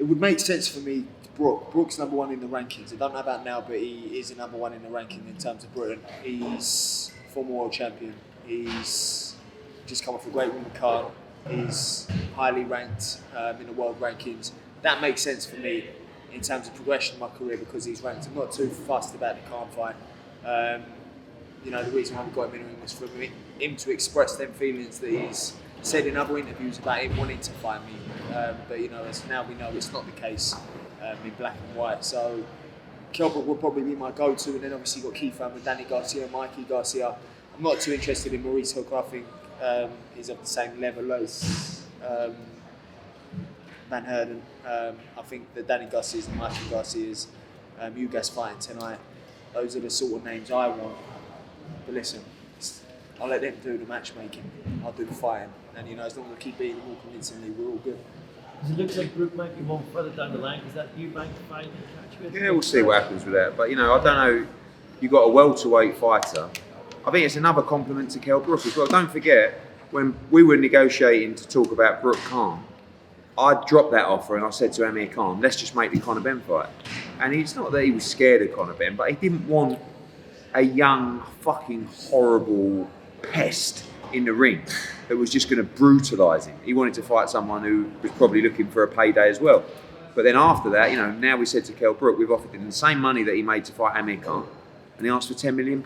would make sense for me. Brook's number one in the rankings. I don't know about now, but he is the number one in the ranking in terms of Britain. He's former world champion. He's just come off a great win with Hearn. He's highly ranked in the world rankings. That makes sense for me in terms of progression in my career because he's ranked. I'm not too fussed about the Hearn fight. The reason why we got him in the ring was for him to express them feelings that he's said in other interviews about him wanting to fight me. But as now we know it's not the case in black and white. So Kell Brook will probably be my go-to, and then obviously you've got Keith Hearn with Danny Garcia, Mikey Garcia. I'm not too interested in Maurice Hooker. I think he's of the same level as Van Hearn. I think the Danny Garcias and Mikey Garcias, you guys fighting tonight, those are the sort of names I want. But listen, I'll let them do the matchmaking. I'll do the fighting. And as long as I keep beating them all convincingly, we're all good. It looks like Brook might be one further down the line. Is that Eubank fight to catch with? Yeah, we'll see what happens with that. But I don't know. You've got a welterweight fighter. I think it's another compliment to Kell Brook as well. Don't forget, when we were negotiating to talk about Brook Khan, I dropped that offer and I said to Amir Khan, let's just make the Conor Benn fight. And it's not that he was scared of Conor Benn, but he didn't want a young, fucking horrible pest in the ring that was just going to brutalise him. He wanted to fight someone who was probably looking for a payday as well. But then after that, now we said to Kell Brook, we've offered him the same money that he made to fight Amir Khan, and he asked for £10 million.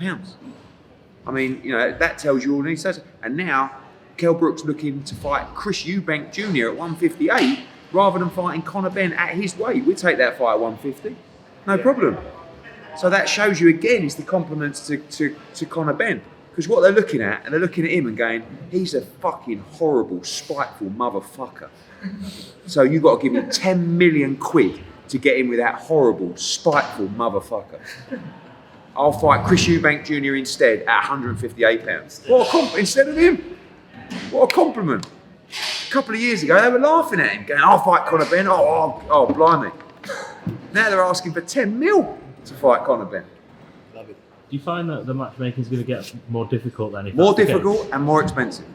I mean, that tells you all he says. And now, Kell Brook's looking to fight Chris Eubank Jr. at 158 rather than fighting Conor Benn at his weight. We'd take that fight at 150, no problem. So that shows you again, it's the compliments to Conor Benn. Because what they're looking at, and they're looking at him and going, he's a fucking horrible, spiteful motherfucker. So you've got to give me 10 million quid to get in with that horrible, spiteful motherfucker. I'll fight Chris Eubank Jr. instead at £158. What a compliment, instead of him. What a compliment. A couple of years ago, they were laughing at him, going, I'll fight Conor Benn. Oh, blimey. Now they're asking for 10 mil to fight Conor Benn. Love it. Do you find that the matchmaking is going to get more difficult than if More that's the difficult case? and more expensive.